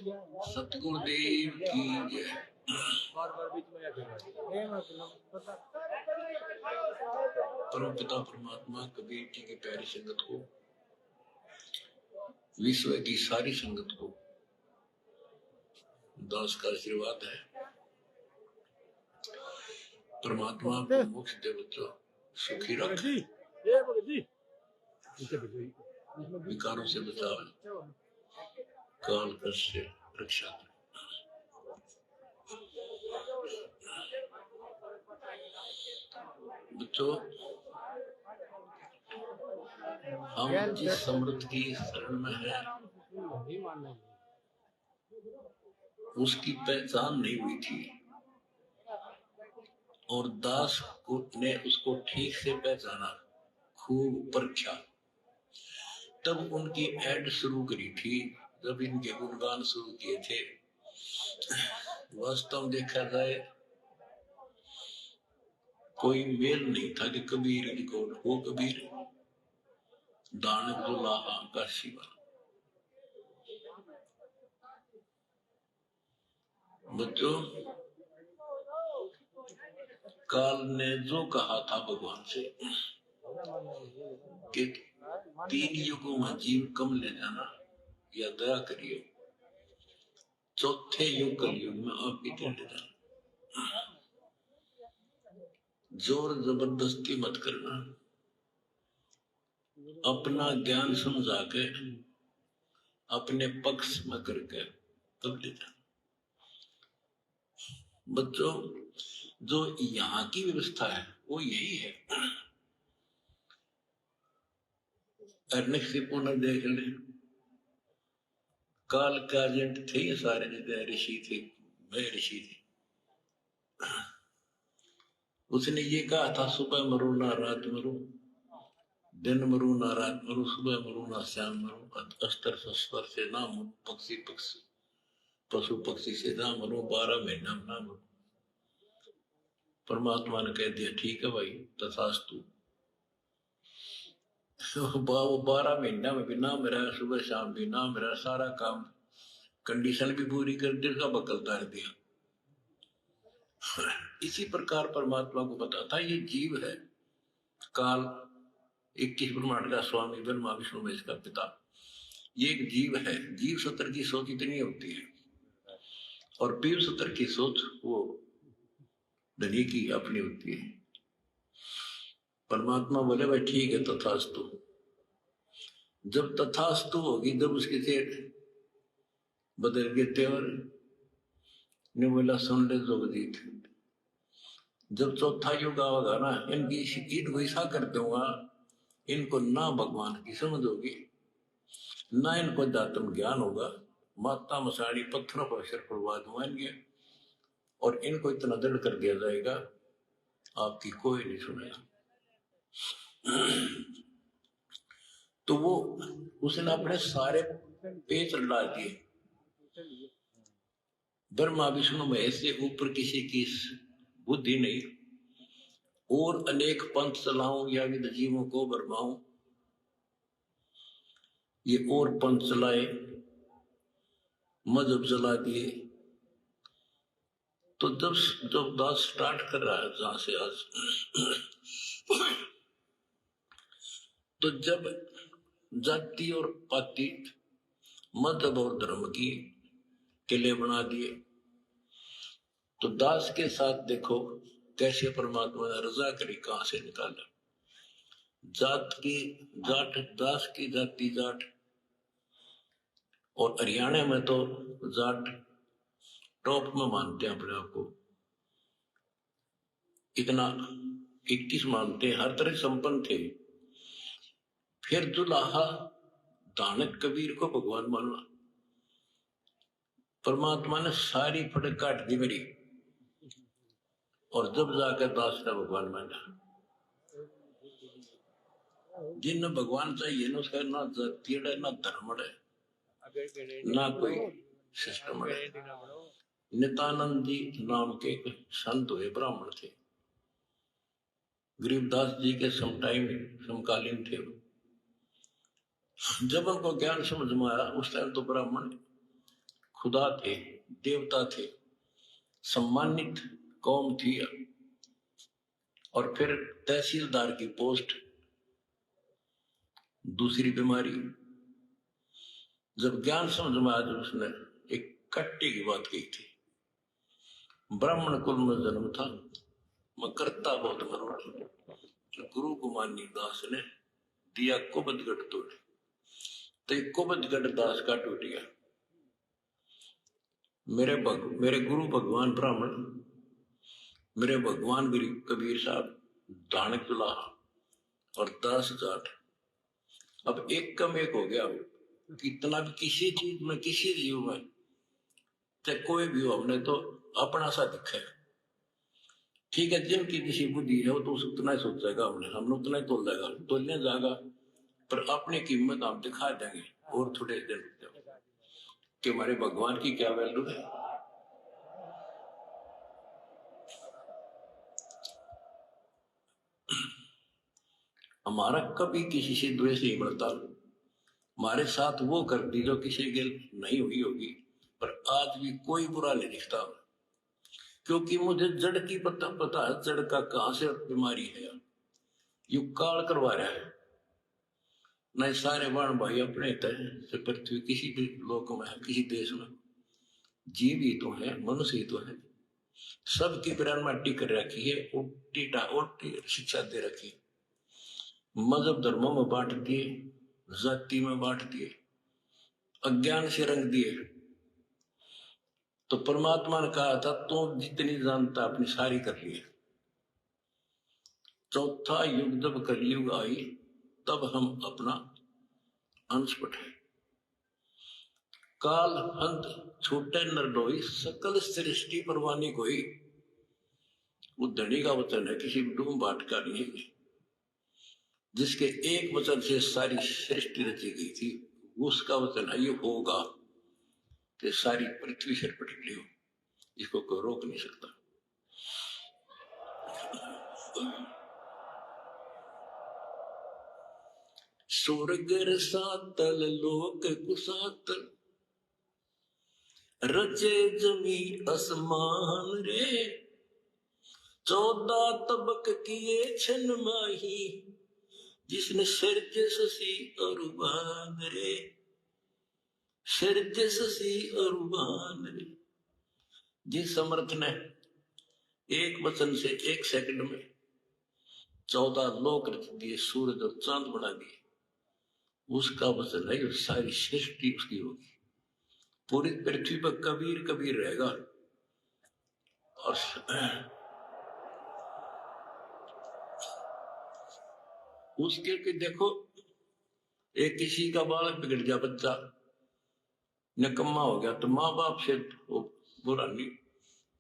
सतगुरुदेव की जय। परम पिता परमात्मा कबीर जी की प्यारी संगत को, विश्व की सारी संगत को दास का आशीर्वाद है। परमात्मा को मोक्ष दे बच्चों, सुखी रखे, विकारों से बचावे, काल कष्ट से रक्षा करे। बच्चों, हम जिस समृद्ध की शरण में है उसकी पहचान नहीं हुई थी और दास ने उसको ठीक से पहचाना, खूब परखा, तब उनकी ऐड शुरू करी थी। जब इनके गुणगान शुरू किए थे, वास्तव में देखा जाए कोई मेल नहीं था कि कबीर रिकॉर्ड हो, कबीर दानक दुल्हा का शिवा। बच्चों, काल ने जो कहा था भगवान से कि 3 युगों में जीव कम ले जाना या दया करियो, 4थे युग कलयुग में आप इतने ले जाना, जोर जबरदस्ती मत करना, अपना ज्ञान समझा के अपने पक्ष में करके तब ले जाना। बच्चों, जो यहाँ की व्यवस्था है वो यही है। अर्निक पुनः देख ले, काल का एजेंट थे ये सारे, जगह ऋषि थे, मैं ऋषि थी। उसने ये कहा था, सुबह मरू ना रात मरू, दिन मरू ना रात मरू, सुबह मरू ना शाम मरू, अस्तर शस्त्र से ना मरू, पक्षी पक्षी पशु पक्षी से ना मरू, 12 महीना में ना मरू। परमात्मा ने कह दिया ठीक है भाई, तथास्तु। 12 महीना में भी ना मेरा, सुबह शाम भी ना मेरा, सारा काम कंडीशन भी पूरी कर दी, का बकलदार दिया। इसी प्रकार परमात्मा को पता था ये जीव है, काल 21 ब्रह्मांड का स्वामी, ब्रह्मा विष्णु महेश का पिता, ये एक जीव है। जीव सत्र की सोच इतनी होती है और पीव सत्र की सोच वो धनी की अपनी होती है। परमात्मा बोले भाई ठीक है, तथास्तु। जब तथास्तु होगी, जब उसके सेठ बदल गए तेवर ने बोला सुन ले जोगजीत, जब 4था युग आएगा ना, इनको ऐसा कर दूंगा, इनको ना भगवान की समझ होगी, ना इनको अध्यात्म ज्ञान होगा, माता मसाड़ी पत्थरों पर सिर पड़वा दूंगा इनके, और इनको इतना दृढ़ कर दिया जाएगा आपकी कोई नहीं सुनेगा। तो वो उसने अपने सारे पेच डाल दिए। ब्रह्मा विष्णु महेश से ऊपर किसी की बुद्धि नहीं, और अनेक पंथ चलाऊं या विद जीवों को बरमाऊं, ये और पंथ चलाए, मजहब चला दिए। तो जब दास स्टार्ट कर रहा है जहां से आज, तो जब जाति और पाति, मजहब और धर्म की किले बना दिए, तो दास के साथ देखो कैसे परमात्मा ने रजा करी, कहां से निकाला। जात की जाट, दास की जाति जाट, और हरियाणा में तो जाट टॉप में मानते हैं अपने आप को, इतना 21 मानते हैं, हर तरह संपन्न थे। फिर दुल्हा दानक कबीर को भगवान माना, परमात्मा ने सारी फटक काट दी मेरी, और जब जाकर दास का भगवान माना। जिन भगवान चाहिए ना, उसका ना जाति है, ना धर्म है, ना कोई सिस्टम है। नित्यानंद जी नाम के एक संत हुए, ब्राह्मण थे, गरीबदास जी के समकालीन थे। जब उनको ज्ञान समझ में आया, उस टाइम तो ब्राह्मण खुदा थे, देवता थे, सम्मानित कौम थी। और फिर तहसीलदार की पोस्ट, दूसरी बीमारी। जब ज्ञान समझ में आया, उसने एक कट्टे की बात कही थी। ब्राह्मण कुल में जन्म था, मैं करता बहुत मरोड़। गुरु कुमानी दास ने दिया कुबदगढ़ तोड़, तो कुबदगढ़ दास का टूट गया। मेरे गुरु भगवान ब्राह्मण, मेरे भगवान गुरु कबीर साहब धानक दुलाहा और दास जाट। अब एक कम एक हो गया। कितना भी किसी चीज में, किसी जीव में, चाहे कोई भी हो, हमने तो अपना सा दिखा है। ठीक है, जिनकी किसी बुद्धि है वो तो उतना ही सोचेगा, हमने उतना ही तोल देगा, तोलने जाएगा, पर अपनी कीमत आप दिखा देंगे। और थोड़े दिन कि हमारे भगवान की क्या वैल्यू है। हमारा कभी किसी से द्वेष नहीं बढ़ता। हमारे साथ वो करती जो किसी के नहीं हुई होगी, पर आज भी कोई बुरा नहीं दिखता, क्योंकि मुझे जड़ की पता है, जड़ का कहां से बीमारी है। यू काल करवा रहा है। नहीं सारे बाण भाई अपने से पृथ्वी किसी भी लोक में है, किसी देश में जीव ही तो है, मनुष्य ही तो है। सबकी माटी कर रखी है, उल्टी शिक्षा दे रखी है। मजहब धर्मों में बांट दिए, जाति में बांट दिए, अज्ञान से रंग दिए। तो परमात्मा ने कहा था, तो जितनी जानता अपनी सारी कर लिए। चौथा युग जब कलयुग आई, तब हम अपना अंश पढ़े। काल हंत छूटे नरडोई, सकल सृष्टि परवानी कोई। वो धनी का वचन है, किसी डूम बाट का नहीं है, जिसके एक वचन से सारी सृष्टि रची गई थी। उसका वचन है, ये होगा कि सारी पृथ्वी से पटकली हो, इसको कोई रोक नहीं सकता। स्वर्ग रसातल लोक कुसातल, रचे जमी असमान रे। 14 तबक किए छन माही, जिसने सिरज ससी अरुबान रे। सिरज ससी अरुबान रे। जिस समर्थ ने एक वचन से एक सेकंड में 14 लोक रच दिए, सूरज और चांद बना दिए, उसका वचन है, सारी सृष्टि उसकी होगी। पूरी पृथ्वी पर कबीर कबीर रहेगा। और उसके के देखो, एक किसी का बालक बिगड़ गया, बच्चा निकम्मा हो गया, तो माँ बाप से वो बुरा नहीं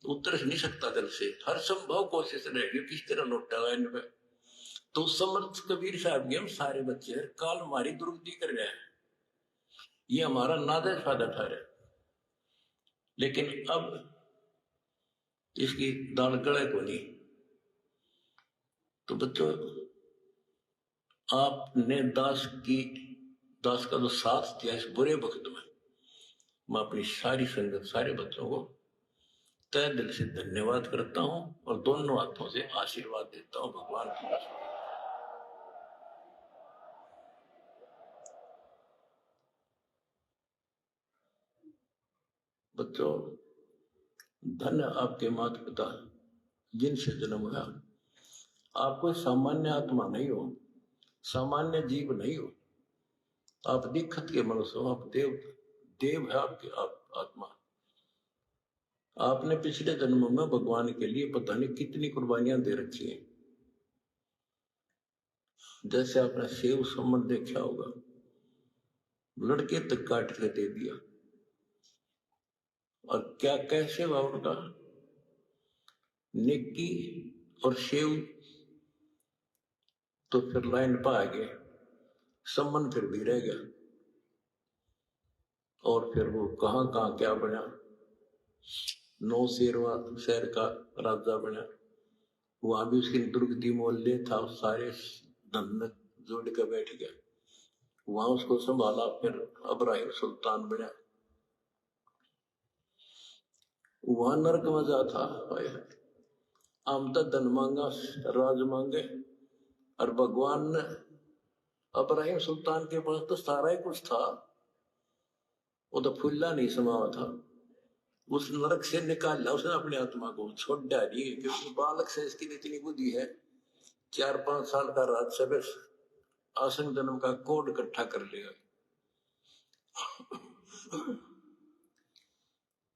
उतर नहीं सकता दिल से, हर संभव कोशिश रहेगी किस तरह लौटा इन पे। तो समर्थ कबीर साहब के हम सारे बच्चे काल हमारी दुर्गति कर रहे हैं, ये हमारा नादर फायदा ठा रहे। लेकिन अब इसकी दाल गले को नहीं। तो बच्चों, आपने दास का जो साथ दिया इस बुरे वक्त में, मैं अपनी सारी संगत, सारे बच्चों को तय दिल से धन्यवाद करता हूं और दोनों हाथों से आशीर्वाद देता हूं भगवान की कसम। बच्चों, धन्य आपके माता पिता जिनसे जन्म हुआ। आप कोई सामान्य आत्मा नहीं हो, सामान्य जीव नहीं हो, आप दिक्कत के मनुष्य हो, आप देव है आपकी आत्मा। आपने पिछले जन्म में भगवान के लिए पता नहीं कितनी कुर्बानियां दे रखी हैं। जैसे आपने सेव सम्मत देखा होगा, लड़के तक काट के दे दिया, और क्या कैसे हुआ उनका, नेकी और सेव तो फिर लाइन पर आ गए, सम्मन फिर भी रह गया, और फिर वो कहां कहां क्या बना, 9 शहर का राजा बना, वहां भी उसकी दुर्गति मोहल्ले था, सारे धन जोड़ के बैठ गया, वहां उसको संभाला, फिर अब्राहिम सुल्तान बना। वहां नरक मजा था। हम तो धन मांगा, राज मांगे, और भगवान ने इब्राहिम सुल्तान के पास तो सारा ही कुछ था, वो तो फुल्ला नहीं समावा था। उस नरक से निकाला उसने अपनी आत्मा को, छोड़ डाली, क्योंकि बालक से इसकी इतनी बुद्धि है, 4-5 साल का राज सब आसन जन्म का कोड इकट्ठा कर लेगा।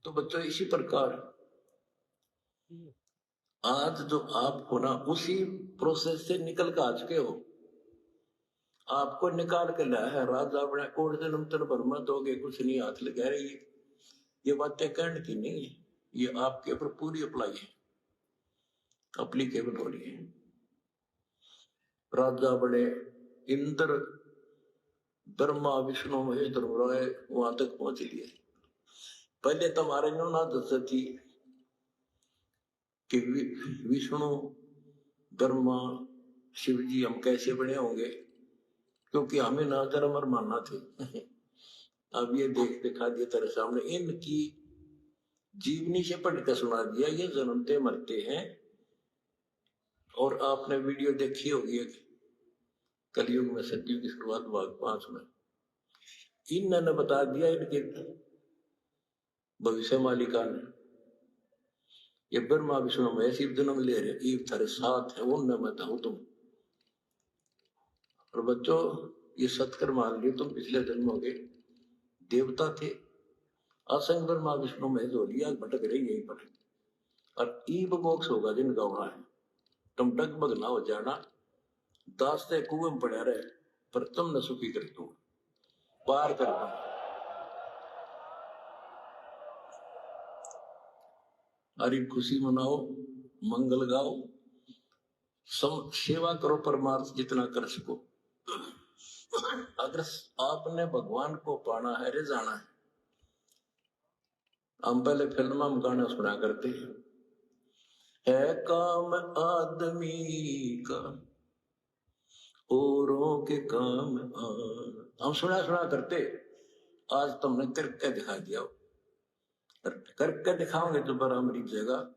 तो बच्चों इसी प्रकार आज जो आप हो ना, उसी प्रोसेस से निकल कर आ चुके हो। आपको निकाल के लाया है राजा अपने कोड जन्म तर भरमा दोगे कुछ नहीं हाथ लगा रही। ये बातें कहने की नहीं है, ये आपके ऊपर पूरी अप्लाई है, अप्लीकेबल हो रही है। राजा बड़े इंद्र ब्रह्मा विष्णु महेश धर्मराय वहां तक पहुंच लिए। पहले तुम्हारे नो ना दस थी कि विष्णु ब्रह्मा शिव जी हम कैसे बने होंगे, क्योंकि हमें ना जन्म और मानना थे। अब ये देख दिखा दिया तेरे सामने, इनकी जीवनी से पढ़ कर सुना दिया, ये जन्मते मरते हैं। और आपने वीडियो देखी होगी कलयुग में सतयुग की शुरुआत भाग 5 में, इन्होंने बता दिया इनके भविष्य मालिका ने, ये ब्रह्मा विष्णु महेश जन्म ले रहे, ईव थारे साथ है, वो न बताऊं तुम। और बच्चों ये सत्कर मान लियो, तुम पिछले जन्म होगे देवता थे, असंग ब्रह्मा विष्णु महेश हो लिया, भटक रही यहीं पर। और ईब मोक्ष होगा जिनका वहां है, तुम डगमग ना हो जाना, दास से कुएं में पड़ा रहे, पर तुम न सुखी कर दो, पार कर दो। हरी खुशी मनाओ, मंगल गाओ, सेवा करो परमार्थ जितना कर सको। अगर आपने भगवान को पाना है, रे जाना है। हम पहले फिल्म में गाना सुना करते है काम आदमी का औरों के काम हम सुना करते। आज तुमने करके दिखा दिया, करके दिखाओगे तो बड़ा अमरीक जगह,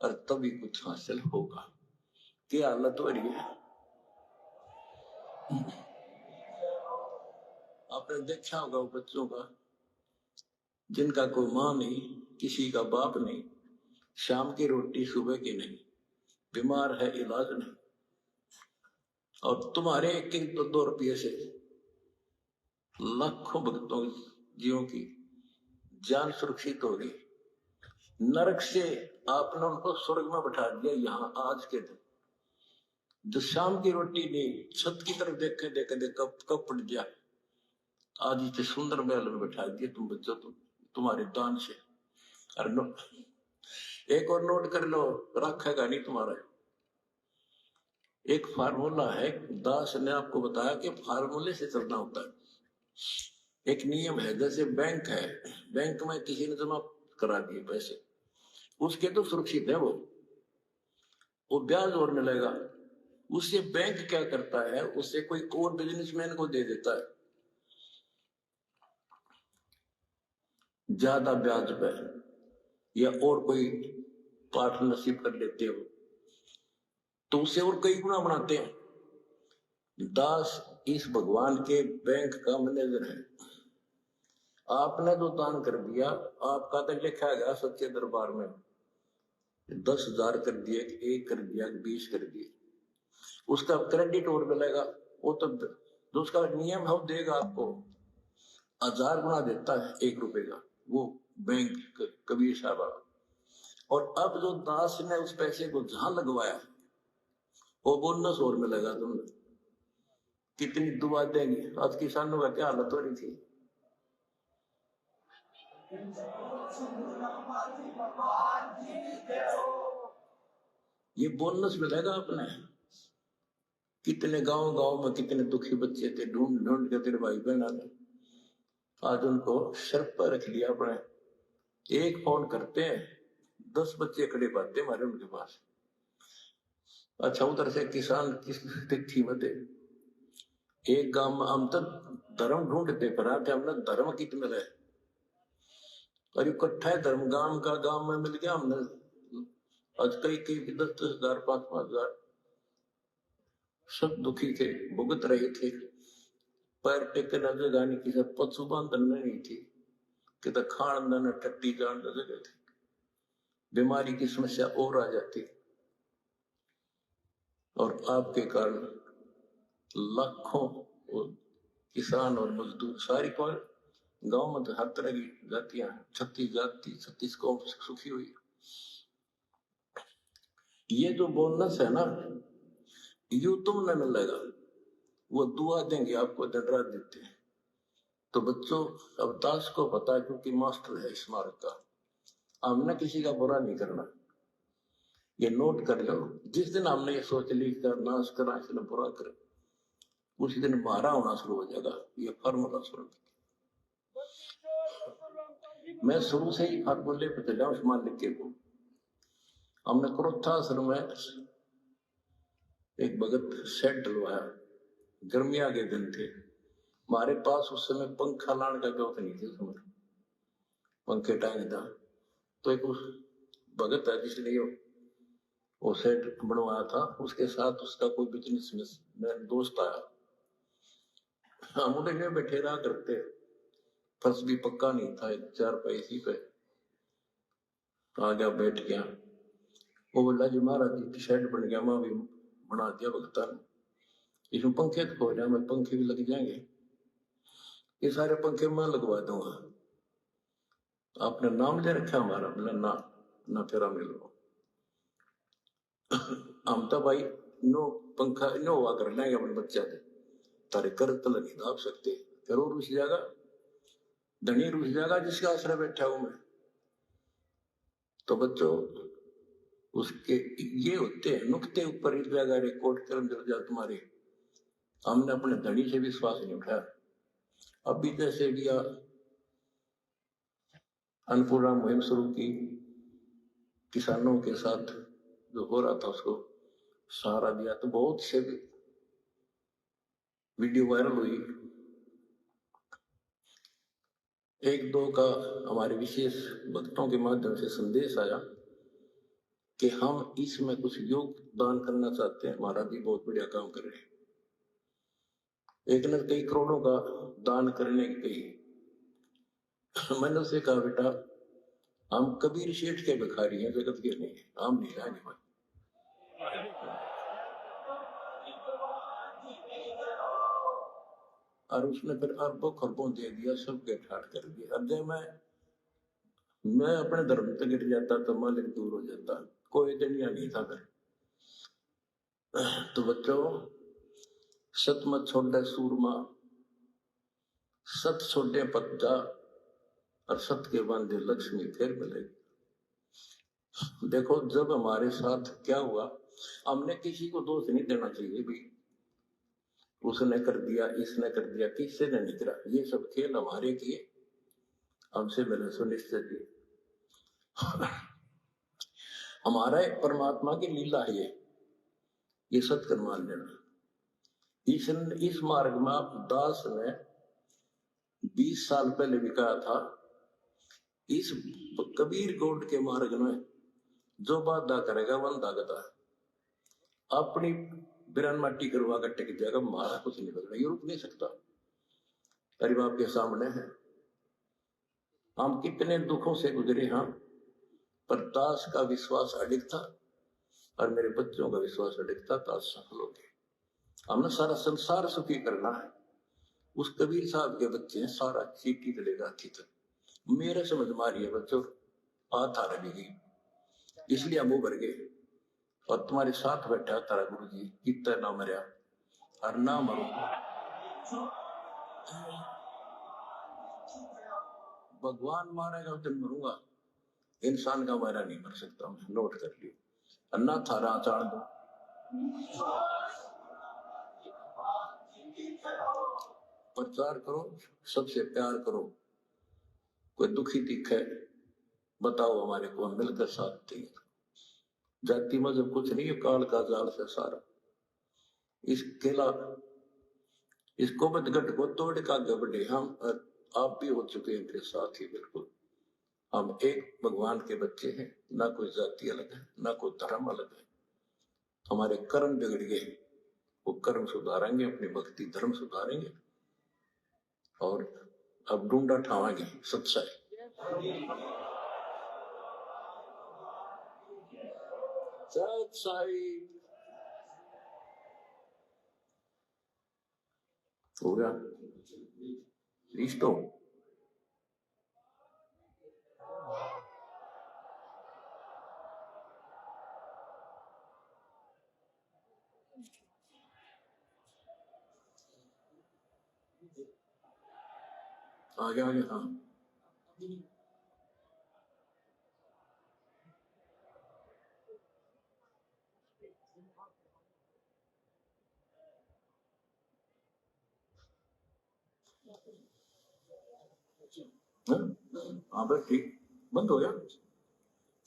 और तभी कुछ हासिल होगा। क्या हालत हो रही है आपने देखा होगा बच्चों का, जिनका कोई माँ नहीं, किसी का बाप नहीं, शाम की रोटी सुबह की नहीं, बीमार है इलाज नहीं, और तुम्हारे 1-2 रुपये से लाखों भक्तों जीवों की जान सुरक्षित होगी। नरक से आपने उनको स्वर्ग में बैठा दिया। यहाँ आज के दिन जो शाम की रोटी नहीं, छत की तरफ देखे देखे कब पड़ गया, आज इतने सुंदर महल में बैठा दिया तुम बच्चों, तुम्हारे दान से। और एक और नोट कर लो, रखेगा नहीं तुम्हारा। एक फार्मूला है, दास ने आपको बताया कि फार्मूले से चलना होता है। एक नियम है, जैसे बैंक है, बैंक में किसी ने जमा करा दिए पैसे, उसके तो सुरक्षित है, वो ब्याज और मिलेगा। उससे बैंक क्या करता है, उससे कोई और बिजनेसमैन को दे देता है ज्यादा ब्याज पर, या और कोई पार्टनरशिप कर लेते हो तो उसे और कई गुना बनाते हैं। दास इस भगवान के बैंक का मैनेजर है। आपने जो दान कर दिया, आपका तो लिखा गया सच्चे दरबार में, 10,000 कर दिए, 1 कर दिया, 20 कर दिए, उसका क्रेडिट और मिलेगा। वो तो जो उसका नियम है वो देगा आपको 1000 गुना देता है 1 रुपए का, वो बैंक कबीर साहब। और अब जो दास ने उस पैसे को जहां लगवाया, वो बोनस और मिलेगा तुमने। कितनी दुआ देंगे। आज किसानों का क्या हालत हो रही थी, ये बोनस मिलेगा अपने। कितने गांव में कितने दुखी बच्चे थे, ढूंढ ढूंढ के तेरे भाई बहना ने आज उनको सर पर रख लिया अपने। एक फोन करते हैं, 10 बच्चे खड़े पाते हमारे उनके पास। अच्छा उधर से किसान किस थी मत, एक गांव में हम तो धर्म ढूंढते पर आते, हमने धर्म कितने रहे। और इकट्ठा है धर्म गांव का, गांव में मिल गया हमने आज कई 10,000 5,000 सब दुखी थे, भुगत रहे थे। पैर टेके न जगह नहीं, किसी पशु बांधन नहीं थी, कि तो खान न टट्टी जान जगह थी। बीमारी की समस्या और आ जाती, और आपके कारण लाखों किसान और मजदूर सारी को गांव में तो हर तरह की जातियां, 36 जाति 36 कौम सुखी हुई। ये जो बोनस है ना, यू तुम न मिलेगा, वो दुआ देंगे आपको, डरा देते हैं। तो बच्चों, अब दास को पता है, क्योंकि मास्टर है इस मार्ग का, हमने किसी का बुरा नहीं करना, ये नोट कर लो। जिस दिन हमने ये सोच ली कर नाश करा, इसने बुरा करे, उसी दिन मारा होना शुरू हो जाएगा। ये फार्मूला शुरू, मैं शुरू से ही फार्मूले पे चला उस मालिक के को। हमने क्रोधाश्रम में एक भगत सेट डलवाया, गर्मिया के दिन थे, हमारे पास उस समय पंखा लाने का जरूरत नहीं थी, समय पंखे टाइम था। तो एक उस भगत है जिसने वो सेट बनवाया था, उसके साथ उसका कोई बिजनेस में दोस्त आया, हम उन्हें बैठे रहा करते, फर्श भी पक्का नहीं था, 4 पैसे पे आ गया, बैठ गया। वो बोला जी महाराज जी शेड बन गया, मैं भी बना दिया भगता ने, इसमें पंखे तो हो जाए, मैं पंखे भी लग जाएंगे, ये सारे पंखे मैं लगवा दूंगा, आपने नाम ले रखा हमारा? बोला ना, ना तेरा मिलो। हम तो भाई नो पंखा नो हुआ कर लेंगे अपने बच्चा से, तारे कर तल नहीं दाब सकते, जरूर रुस जाएगा, धनी रुस जाएगा जिसके आश्रय बैठा हूं मैं। तो बच्चों, उसके ये होते हैं नुक्ते ऊपर इस जगह रिकॉर्ड कर जा तुम्हारे। हमने अपने धनी से विश्वास नहीं उठाया। अभी जैसे दिया अन्नपूर्णा मुहिम शुरू की, किसानों के साथ जो हो रहा था उसको सहारा दिया, तो बहुत से वीडियो वायरल हुई। 1-2 का हमारे विशेष भक्तों के माध्यम से संदेश आया कि हम इसमें कुछ योगदान करना चाहते हैं, महाराज जी बहुत बढ़िया काम कर रहे हैं। एक ने कई करोड़ों का दान करने की कही। मैंने उसे कहा बेटा, हम कबीर शेठ के भिखारी हैं, जगत के नहीं, हम नहीं जाने वाले। और उसने फिर अरबों खरबों दे दिया, सबके ठाट कर दिया। अब जब मैं अपने धर्म तक गिर जाता तो मालिक दूर हो जाता, कोई दुनिया नहीं था फिर। तो बच्चों, सत मत छोड़े सूरमा, सत छोड़े पत्ता, और सत के बांधे लक्ष्मी फिर मिलेगी। देखो जब हमारे साथ क्या हुआ, हमने किसी को दोष नहीं देना चाहिए भी, उसने कर दिया, इसने कर दिया, किससे ने नहीं करा, ये सब खेल हमारे किए, हमसे मैंने सुनिश्चित किए। हमारा एक परमात्मा की लीला है ये सत्कर्म मान लेना। इस मार्ग में दास ने 20 साल पहले भी कहा था, इस कबीर गोड के मार्ग में जो बाधा करेगा वंदा गदा, अपनी बिरन माटी करवा कर टिक जाएगा, हमारा कुछ नहीं बदला, ये रुक नहीं सकता। करीब आपके सामने है, हम कितने दुखों से गुजरे हैं, पर दास का विश्वास अडिग था और मेरे बच्चों का विश्वास अडिग था, दास सफल हो गए। हमने सारा संसार सुखी करना है। उस कबीर साहब के बच्चे हैं, सारा चीटी चलेगा थी तक मेरे समझ मारिए बच्चों, हाथ आ रही गई, इसलिए हम उभर गए। और तुम्हारे साथ बैठा तारा गुरु जी, कितना ना मरिया और ना मरो, भगवान मारेगा उस दिन मरूंगा, इंसान का मारा नहीं मर सकता। मैं नोट कर लियो, अन्ना थारा चाड़ दो, प्रचार करो, सबसे प्यार करो। कोई दुखी दिखे बताओ, हमारे को मिलकर साथ देंगे। जाति मजहब कुछ नहीं है, काल का जाल से सारा। इस किला, इस कोबत गढ़ को तोड़ का गबड़े हम आप भी हो चुके हैं फिर साथ ही, बिल्कुल हम एक भगवान के बच्चे हैं, ना कोई जाति अलग है, ना कोई धर्म अलग है। हमारे कर्म बिगड़ गए, वो कर्म सुधारेंगे, अपनी भक्ति धर्म सुधारेंगे और अब ढूंढा ठावाएंगे सच्चाई। सच्चाई हो गया रिश्तो। आगे आगे हाँ हाँ बस ठीक बंद हो गया,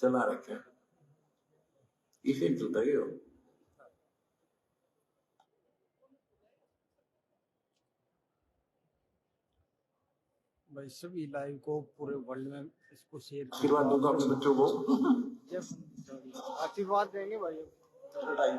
चला रखे इसे चलता ही हो। भाई सभी लाइव को पूरे वर्ल्ड में इसको शेयर आशीर्वाद दूंगा अपने बच्चों को। आशीर्वाद देंगे भाई। भाई